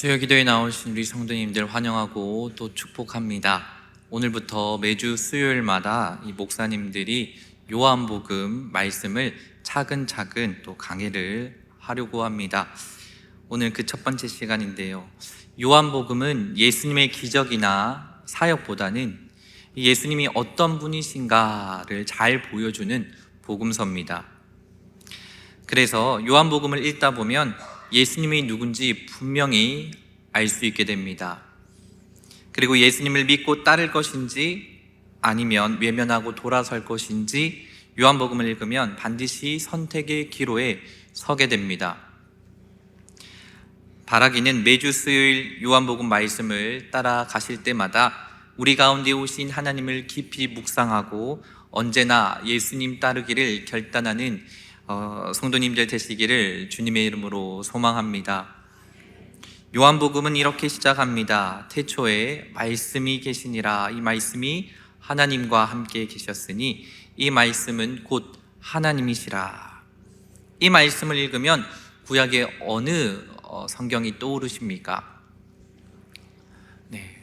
수요기도에 나오신 우리 성도님들 환영하고 또 축복합니다. 오늘부터 매주 수요일마다 이 목사님들이 요한복음 말씀을 차근차근 또 강해를 하려고 합니다. 오늘 그 첫 번째 시간인데요. 요한복음은 예수님의 기적이나 사역보다는 예수님이 어떤 분이신가를 잘 보여주는 복음서입니다. 그래서 요한복음을 읽다 보면 예수님이 누군지 분명히 알 수 있게 됩니다. 그리고 예수님을 믿고 따를 것인지 아니면 외면하고 돌아설 것인지 요한복음을 읽으면 반드시 선택의 기로에 서게 됩니다. 바라기는 매주 수요일 요한복음 말씀을 따라가실 때마다 우리 가운데 오신 하나님을 깊이 묵상하고 언제나 예수님 따르기를 결단하는 성도님들 되시기를 주님의 이름으로 소망합니다. 요한복음은 이렇게 시작합니다. 태초에 말씀이 계시니라. 이 말씀이 하나님과 함께 계셨으니 이 말씀은 곧 하나님이시라. 이 말씀을 읽으면 구약의 어느 성경이 떠오르십니까?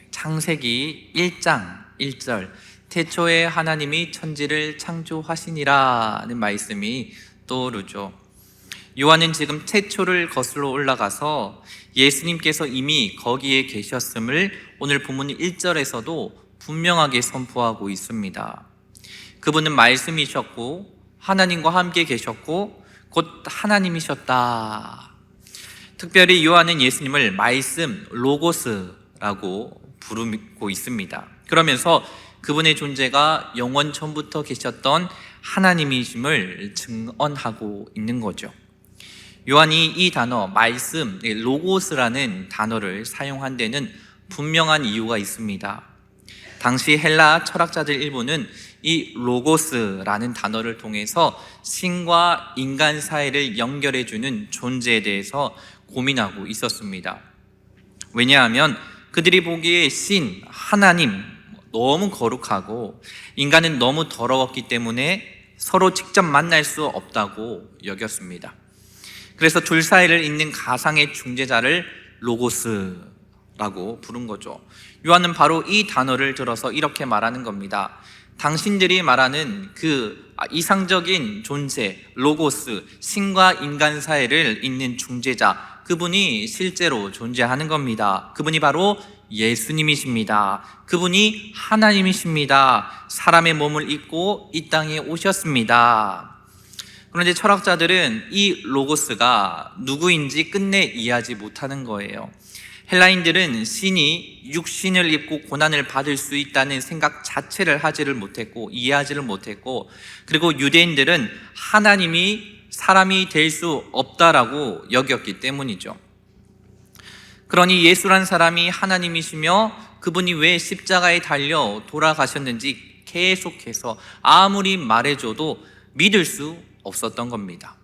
창세기 1장 1절 태초에 하나님이 천지를 창조하시니라는 말씀이 떠오르죠. 요한은 지금 태초를 거슬러 올라가서 예수님께서 이미 거기에 계셨음을 오늘 본문 1절에서도 분명하게 선포하고 있습니다. 그분은 말씀이셨고 하나님과 함께 계셨고 곧 하나님이셨다. 특별히 요한은 예수님을 말씀, 로고스라고 부르고 있습니다. 그러면서 그분의 존재가 영원 전부터 계셨던 하나님이심을 증언하고 있는 거죠. 요한이 이 단어, 말씀, 로고스라는 단어를 사용한 데는 분명한 이유가 있습니다. 당시 헬라 철학자들 일부는 이 로고스라는 단어를 통해서 신과 인간 사이를 연결해주는 존재에 대해서 고민하고 있었습니다. 왜냐하면 그들이 보기에 신, 하나님 너무 거룩하고 인간은 너무 더러웠기 때문에 서로 직접 만날 수 없다고 여겼습니다. 그래서 둘 사이를 잇는 가상의 중재자를 로고스라고 부른 거죠. 요한은 바로 이 단어를 들어서 이렇게 말하는 겁니다. 당신들이 말하는 그 이상적인 존재, 로고스, 신과 인간 사이를 잇는 중재자, 그분이 실제로 존재하는 겁니다. 그분이 바로 예수님이십니다. 그분이 하나님이십니다. 사람의 몸을 입고 이 땅에 오셨습니다. 그런데 철학자들은 이 로고스가 누구인지 끝내 이해하지 못하는 거예요. 헬라인들은 신이 육신을 입고 고난을 받을 수 있다는 생각 자체를 하지를 못했고 이해하지를 못했고, 그리고 유대인들은 하나님이 사람이 될 수 없다라고 여겼기 때문이죠. 그러니 예수란 사람이 하나님이시며 그분이 왜 십자가에 달려 돌아가셨는지 계속해서 아무리 말해줘도 믿을 수 없었던 겁니다.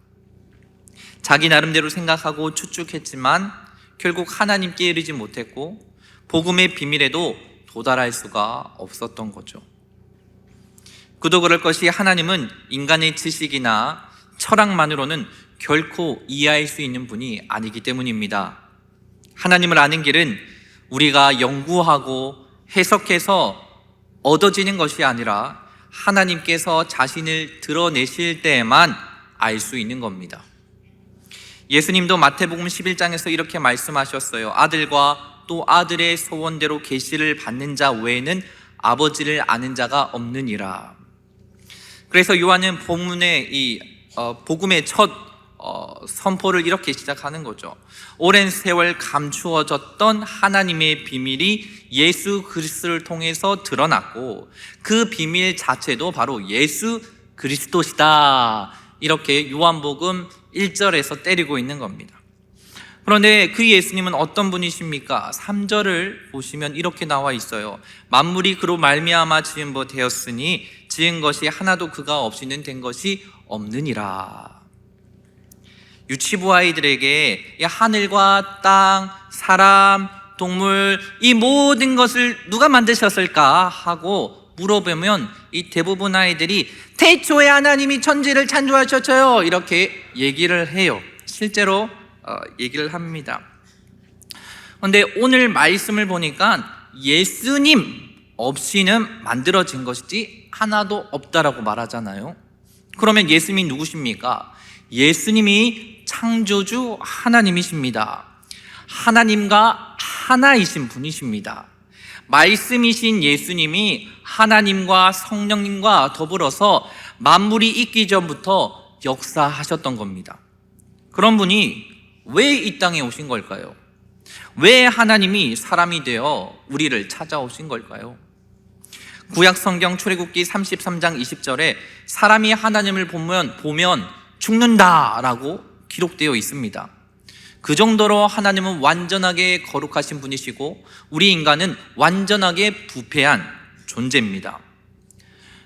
자기 나름대로 생각하고 추측했지만 결국 하나님께 이르지 못했고 복음의 비밀에도 도달할 수가 없었던 거죠. 그도 그럴 것이 하나님은 인간의 지식이나 철학만으로는 결코 이해할 수 있는 분이 아니기 때문입니다. 하나님을 아는 길은 우리가 연구하고 해석해서 얻어지는 것이 아니라 하나님께서 자신을 드러내실 때에만 알 수 있는 겁니다. 예수님도 마태복음 11장에서 이렇게 말씀하셨어요. 아들과 또 아들의 소원대로 계시를 받는 자 외에는 아버지를 아는 자가 없느니라. 그래서 요한은 본문의 복음의 첫 선포를 이렇게 시작하는 거죠. 오랜 세월 감추어졌던 하나님의 비밀이 예수 그리스도를 통해서 드러났고 그 비밀 자체도 바로 예수 그리스도시다. 이렇게 요한복음 1절에서 때리고 있는 겁니다. 그런데 그 예수님은 어떤 분이십니까? 3절을 보시면 이렇게 나와 있어요. 만물이 그로 말미암아 지은 바 되었으니 지은 것이 하나도 그가 없이는 된 것이 없느니라. 유치부 아이들에게 하늘과 땅, 사람, 동물 이 모든 것을 누가 만드셨을까 하고 물어보면 이 대부분 아이들이 태초에 하나님이 천지를 창조하셨어요 이렇게 얘기를 해요. 실제로 얘기를 합니다. 그런데 오늘 말씀을 보니까 예수님 없이는 만들어진 것이지 하나도 없다라고 말하잖아요. 그러면 예수님이 누구십니까? 예수님이 창조주 하나님이십니다. 하나님과 하나이신 분이십니다. 말씀이신 예수님이 하나님과 성령님과 더불어서 만물이 있기 전부터 역사하셨던 겁니다. 그런 분이 왜 이 땅에 오신 걸까요? 왜 하나님이 사람이 되어 우리를 찾아오신 걸까요? 구약 성경 출애굽기 33장 20절에 사람이 하나님을 보면 죽는다라고 기록되어 있습니다. 그 정도로 하나님은 완전하게 거룩하신 분이시고 우리 인간은 완전하게 부패한 존재입니다.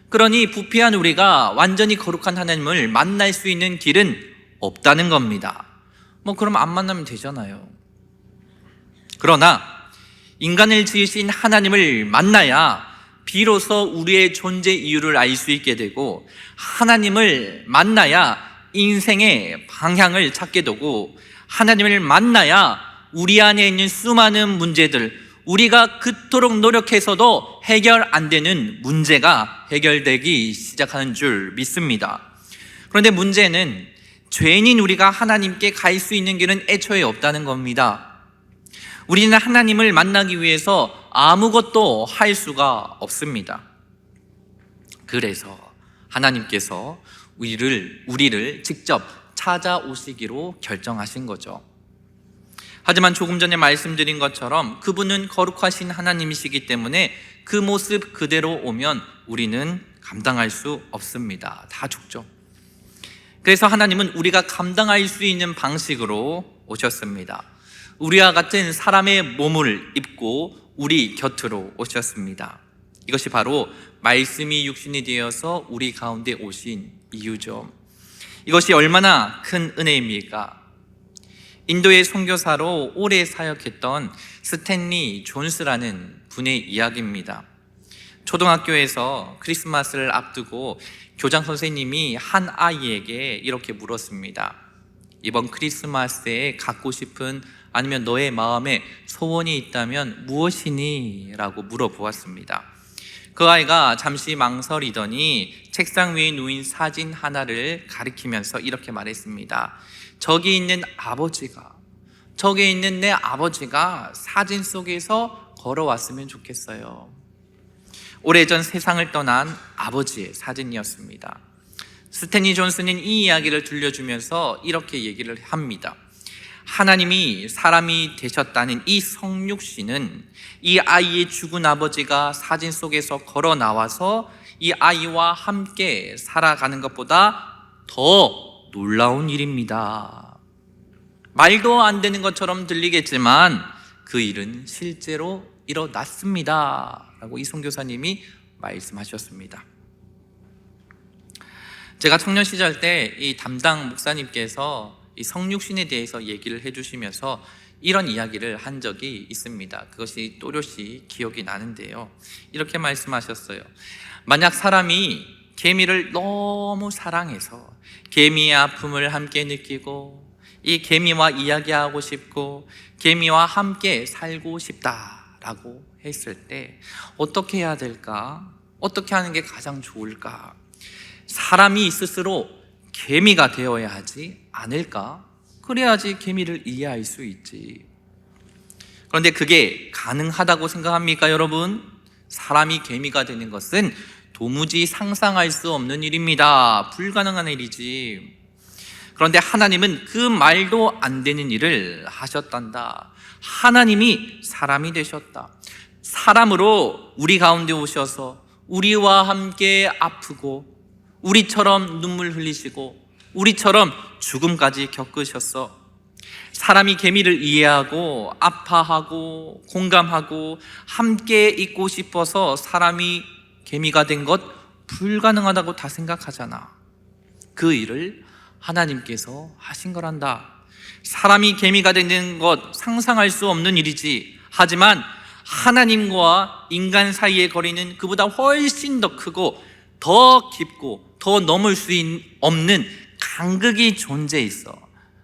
그러니 부패한 우리가 완전히 거룩한 하나님을 만날 수 있는 길은 없다는 겁니다. 그럼 안 만나면 되잖아요. 그러나 인간을 지으신 하나님을 만나야 비로소 우리의 존재 이유를 알 수 있게 되고, 하나님을 만나야 인생의 방향을 찾게 되고, 하나님을 만나야 우리 안에 있는 수많은 문제들, 우리가 그토록 노력해서도 해결 안 되는 문제가 해결되기 시작하는 줄 믿습니다. 그런데 문제는 죄인인 우리가 하나님께 갈 수 있는 길은 애초에 없다는 겁니다. 우리는 하나님을 만나기 위해서 아무것도 할 수가 없습니다. 그래서 하나님께서 우리를 직접 찾아오시기로 결정하신 거죠. 하지만 조금 전에 말씀드린 것처럼 그분은 거룩하신 하나님이시기 때문에 그 모습 그대로 오면 우리는 감당할 수 없습니다. 다 죽죠. 그래서 하나님은 우리가 감당할 수 있는 방식으로 오셨습니다. 우리와 같은 사람의 몸을 입고 우리 곁으로 오셨습니다. 이것이 바로 말씀이 육신이 되어서 우리 가운데 오신 이유죠. 이것이 얼마나 큰 은혜입니까? 인도의 선교사로 오래 사역했던 스탠리 존스라는 분의 이야기입니다. 초등학교에서 크리스마스를 앞두고 교장 선생님이 한 아이에게 이렇게 물었습니다. 이번 크리스마스에 갖고 싶은, 아니면 너의 마음에 소원이 있다면 무엇이니? 라고 물어보았습니다. 그 아이가 잠시 망설이더니 책상 위에 놓인 사진 하나를 가리키면서 이렇게 말했습니다. 저기 있는 내 아버지가 사진 속에서 걸어왔으면 좋겠어요. 오래전 세상을 떠난 아버지의 사진이었습니다. 스탠리 존슨은 이 이야기를 들려주면서 이렇게 얘기를 합니다. 하나님이 사람이 되셨다는 이 성육신은 이 아이의 죽은 아버지가 사진 속에서 걸어 나와서 이 아이와 함께 살아가는 것보다 더 놀라운 일입니다. 말도 안 되는 것처럼 들리겠지만 그 일은 실제로 일어났습니다 라고 이 선교사님이 말씀하셨습니다. 제가 청년 시절 때 이 담당 목사님께서 이 성육신에 대해서 얘기를 해주시면서 이런 이야기를 한 적이 있습니다. 그것이 또렷이 기억이 나는데요. 이렇게 말씀하셨어요. 만약 사람이 개미를 너무 사랑해서 개미의 아픔을 함께 느끼고 이 개미와 이야기하고 싶고 개미와 함께 살고 싶다라고 했을 때 어떻게 해야 될까? 어떻게 하는 게 가장 좋을까? 사람이 스스로 개미가 되어야 하지 않을까? 그래야지 개미를 이해할 수 있지. 그런데 그게 가능하다고 생각합니까, 여러분? 사람이 개미가 되는 것은 도무지 상상할 수 없는 일입니다. 불가능한 일이지. 그런데 하나님은 그 말도 안 되는 일을 하셨단다. 하나님이 사람이 되셨다. 사람으로 우리 가운데 오셔서 우리와 함께 아프고 우리처럼 눈물 흘리시고 우리처럼 죽음까지 겪으셨어. 사람이 개미를 이해하고 아파하고 공감하고 함께 있고 싶어서 사람이 개미가 된 것 불가능하다고 다 생각하잖아. 그 일을 하나님께서 하신 거란다. 사람이 개미가 되는 것 상상할 수 없는 일이지. 하지만 하나님과 인간 사이의 거리는 그보다 훨씬 더 크고 더 깊고 더 넘을 수 없는 간극이 존재해 있어.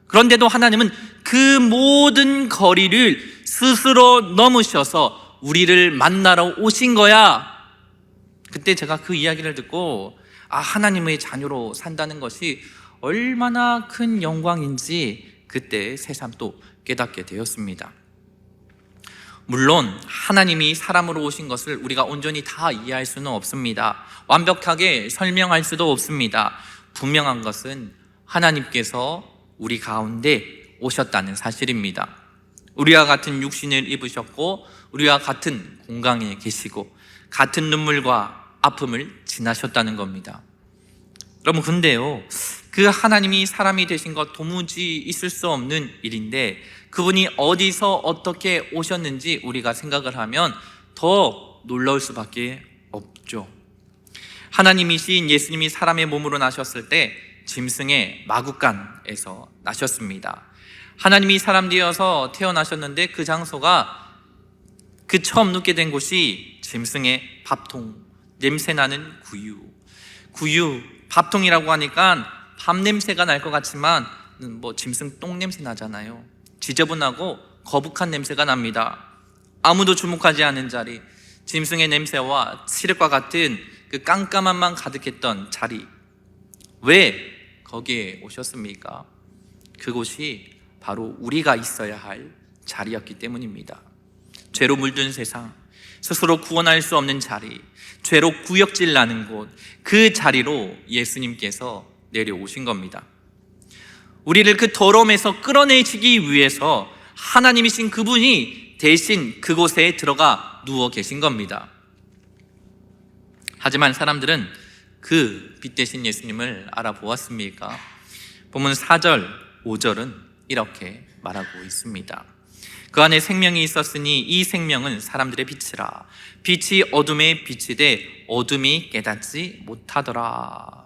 그런데도 하나님은 그 모든 거리를 스스로 넘으셔서 우리를 만나러 오신 거야. 그때 제가 그 이야기를 듣고 하나님의 자녀로 산다는 것이 얼마나 큰 영광인지 그때 새삼 또 깨닫게 되었습니다. 물론 하나님이 사람으로 오신 것을 우리가 온전히 다 이해할 수는 없습니다. 완벽하게 설명할 수도 없습니다. 분명한 것은 하나님께서 우리 가운데 오셨다는 사실입니다. 우리와 같은 육신을 입으셨고 우리와 같은 공강에 계시고 같은 눈물과 아픔을 지나셨다는 겁니다. 여러분, 근데요, 그 하나님이 사람이 되신 것 도무지 있을 수 없는 일인데 그분이 어디서 어떻게 오셨는지 우리가 생각을 하면 더 놀라울 수밖에 없죠. 하나님이신 예수님이 사람의 몸으로 나셨을 때 짐승의 마구간에서 나셨습니다. 하나님이 사람 되어서 태어나셨는데 그 장소가 그 처음 눕게 된 곳이 짐승의 밥통, 냄새나는 구유, 밥통이라고 하니까 밥 냄새가 날 것 같지만 짐승 똥 냄새 나잖아요. 지저분하고 거북한 냄새가 납니다. 아무도 주목하지 않은 자리, 짐승의 냄새와 칠흑과 같은 그 깜깜함만 가득했던 자리, 왜 거기에 오셨습니까? 그곳이 바로 우리가 있어야 할 자리였기 때문입니다. 죄로 물든 세상, 스스로 구원할 수 없는 자리, 죄로 구역질 나는 곳, 그 자리로 예수님께서 내려오신 겁니다. 우리를 그 더러움에서 끌어내시기 위해서 하나님이신 그분이 대신 그곳에 들어가 누워 계신 겁니다. 하지만 사람들은 그 빛 대신 예수님을 알아보았습니까? 본문 4절, 5절은 이렇게 말하고 있습니다. 그 안에 생명이 있었으니 이 생명은 사람들의 빛이라. 빛이 어둠에 비치되 어둠이 깨닫지 못하더라.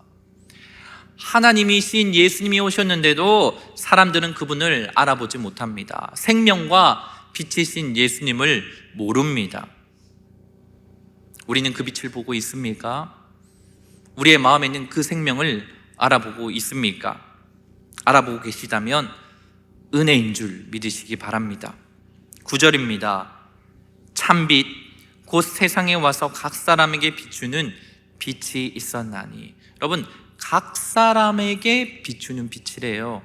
하나님이신 예수님이 오셨는데도 사람들은 그분을 알아보지 못합니다. 생명과 빛이신 예수님을 모릅니다. 우리는 그 빛을 보고 있습니까? 우리의 마음에 있는 그 생명을 알아보고 있습니까? 알아보고 계시다면 은혜인 줄 믿으시기 바랍니다. 9절입니다. 참빛 곧 세상에 와서 각 사람에게 비추는 빛이 있었나니. 여러분, 각 사람에게 비추는 빛이래요.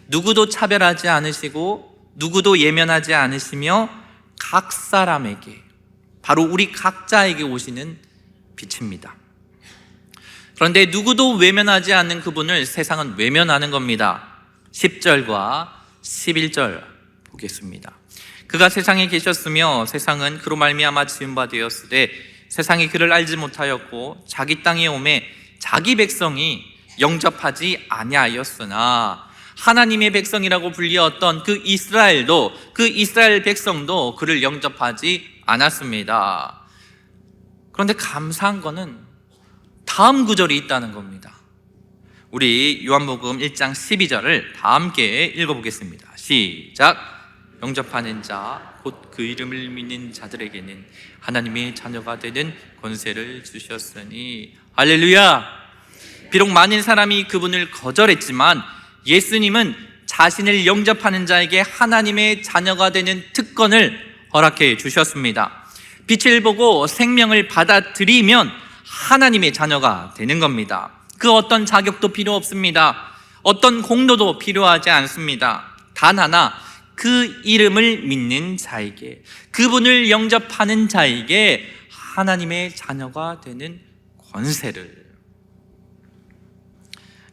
누구도 차별하지 않으시고 누구도 예면하지 않으시며 각 사람에게, 바로 우리 각자에게 오시는 빛입니다. 그런데 누구도 외면하지 않는 그분을 세상은 외면하는 겁니다. 10절과 11절 보겠습니다. 그가 세상에 계셨으며 세상은 그로 말미암아 지은 바 되었으되 세상이 그를 알지 못하였고 자기 땅에 오매 자기 백성이 영접하지 아니하였으나 하나님의 백성이라고 불리었던 그 이스라엘 백성도 그를 영접하지 않았습니다. 그런데 감사한 거는 다음 구절이 있다는 겁니다. 우리 요한복음 1장 12절을 다 함께 읽어보겠습니다. 시작. 영접하는 자 곧 그 이름을 믿는 자들에게는 하나님의 자녀가 되는 권세를 주셨으니. 할렐루야. 비록 많은 사람이 그분을 거절했지만 예수님은 자신을 영접하는 자에게 하나님의 자녀가 되는 특권을 허락해 주셨습니다. 빛을 보고 생명을 받아들이면 하나님의 자녀가 되는 겁니다. 그 어떤 자격도 필요 없습니다. 어떤 공로도 필요하지 않습니다. 단 하나, 그 이름을 믿는 자에게, 그분을 영접하는 자에게 하나님의 자녀가 되는 권세를.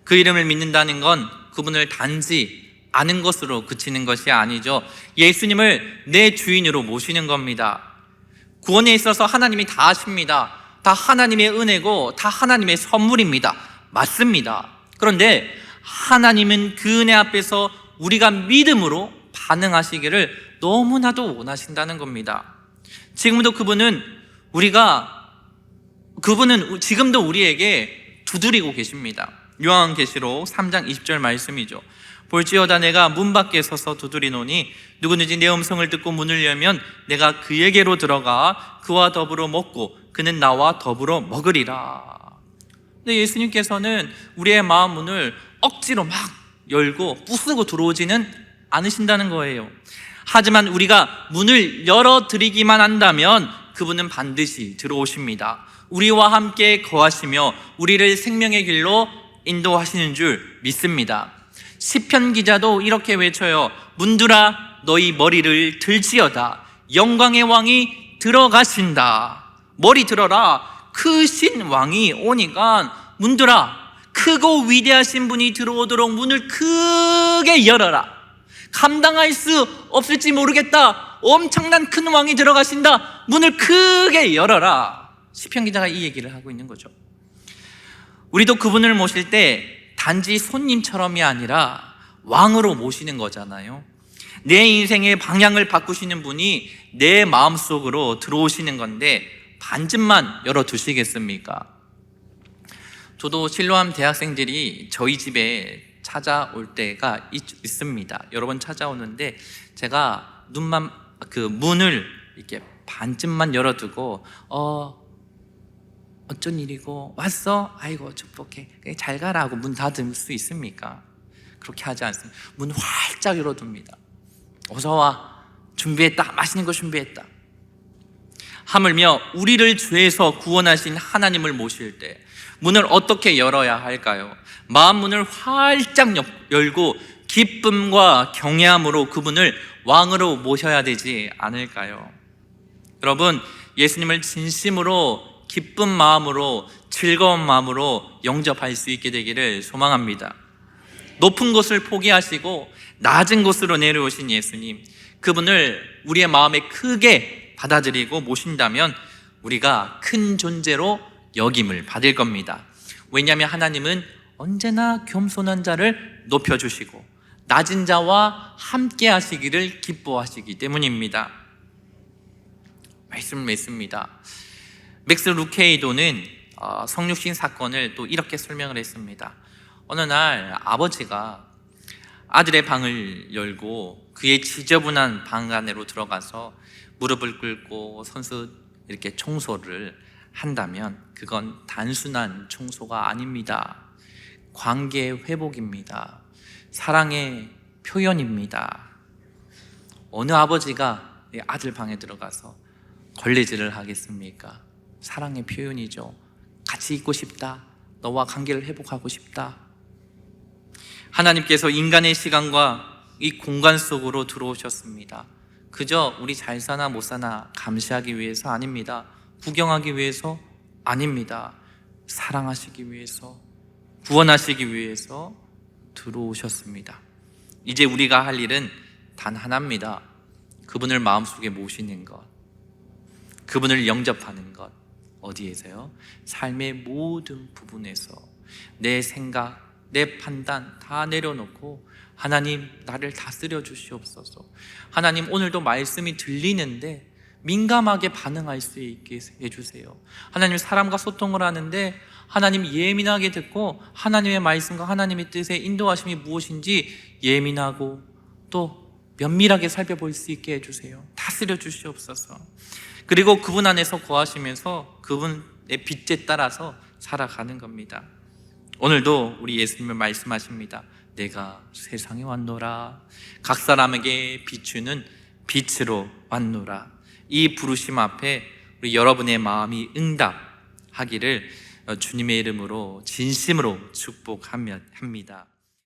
그 이름을 믿는다는 건 그분을 단지 아는 것으로 그치는 것이 아니죠. 예수님을 내 주인으로 모시는 겁니다. 구원에 있어서 하나님이 다 하십니다. 다 하나님의 은혜고 다 하나님의 선물입니다. 맞습니다. 그런데 하나님은 그 은혜 앞에서 우리가 믿음으로 반응하시기를 너무나도 원하신다는 겁니다. 지금도 그분은 지금도 우리에게 두드리고 계십니다. 요한계시록 3장 20절 말씀이죠. 볼지어다 내가 문 밖에 서서 두드리노니 누구든지 내 음성을 듣고 문을 열면 내가 그에게로 들어가 그와 더불어 먹고 그는 나와 더불어 먹으리라. 근데 예수님께서는 우리의 마음 문을 억지로 막 열고 부수고 들어오지는 않으신다는 거예요. 하지만 우리가 문을 열어드리기만 한다면 그분은 반드시 들어오십니다. 우리와 함께 거하시며 우리를 생명의 길로 인도하시는 줄 믿습니다. 시편 기자도 이렇게 외쳐요. 문들아 너희 머리를 들지어다. 영광의 왕이 들어가신다. 머리 들어라. 크신 왕이 오니까 문들아, 크고 위대하신 분이 들어오도록 문을 크게 열어라. 감당할 수 없을지 모르겠다. 엄청난 큰 왕이 들어가신다. 문을 크게 열어라. 시편 기자가 이 얘기를 하고 있는 거죠. 우리도 그분을 모실 때 단지 손님처럼이 아니라 왕으로 모시는 거잖아요. 내 인생의 방향을 바꾸시는 분이 내 마음속으로 들어오시는 건데 반쯤만 열어두시겠습니까? 저도 실로암 대학생들이 저희 집에 찾아올 때가 있습니다. 여러 번 찾아오는데 제가 문을 이렇게 반쯤만 열어두고 어쩐 일이고 왔어? 아이고 축복해. 잘 가라고 문 닫을 수 있습니까? 그렇게 하지 않습니다. 문 활짝 열어둡니다. 어서 와. 준비했다. 맛있는 거 준비했다. 하물며 우리를 죄에서 구원하신 하나님을 모실 때 문을 어떻게 열어야 할까요? 마음 문을 활짝 열고 기쁨과 경외함으로 그분을 왕으로 모셔야 되지 않을까요? 여러분, 예수님을 진심으로 기쁜 마음으로 즐거운 마음으로 영접할 수 있게 되기를 소망합니다. 높은 곳을 포기하시고 낮은 곳으로 내려오신 예수님, 그분을 우리의 마음에 크게 받아들이고 모신다면 우리가 큰 존재로 여김을 받을 겁니다. 왜냐하면 하나님은 언제나 겸손한 자를 높여주시고 낮은 자와 함께 하시기를 기뻐하시기 때문입니다. 말씀을 맺습니다. 맥스 루케이도는 성육신 사건을 또 이렇게 설명을 했습니다. 어느 날 아버지가 아들의 방을 열고 그의 지저분한 방 안으로 들어가서 무릎을 꿇고 선수 이렇게 청소를 한다면 그건 단순한 청소가 아닙니다. 관계의 회복입니다. 사랑의 표현입니다. 어느 아버지가 아들 방에 들어가서 걸레질을 하겠습니까? 사랑의 표현이죠. 같이 있고 싶다. 너와 관계를 회복하고 싶다. 하나님께서 인간의 시간과 이 공간 속으로 들어오셨습니다. 그저 우리 잘 사나 못 사나 감시하기 위해서 아닙니다. 구경하기 위해서 아닙니다. 사랑하시기 위해서, 구원하시기 위해서 들어오셨습니다. 이제 우리가 할 일은 단 하나입니다. 그분을 마음속에 모시는 것, 그분을 영접하는 것. 어디에서요? 삶의 모든 부분에서 내 생각, 내 판단 다 내려놓고 하나님, 나를 다스려 주시옵소서. 하나님, 오늘도 말씀이 들리는데 민감하게 반응할 수 있게 해주세요. 하나님, 사람과 소통을 하는데 하나님 예민하게 듣고 하나님의 말씀과 하나님의 뜻에 인도하심이 무엇인지 예민하고 또 면밀하게 살펴볼 수 있게 해주세요. 다스려 주시옵소서. 그리고 그분 안에서 거하시면서 그분의 빛에 따라서 살아가는 겁니다. 오늘도 우리 예수님은 말씀하십니다. 내가 세상에 왔노라. 각 사람에게 비추는 빛으로 왔노라. 이 부르심 앞에 우리 여러분의 마음이 응답하기를 주님의 이름으로 진심으로 축복합니다.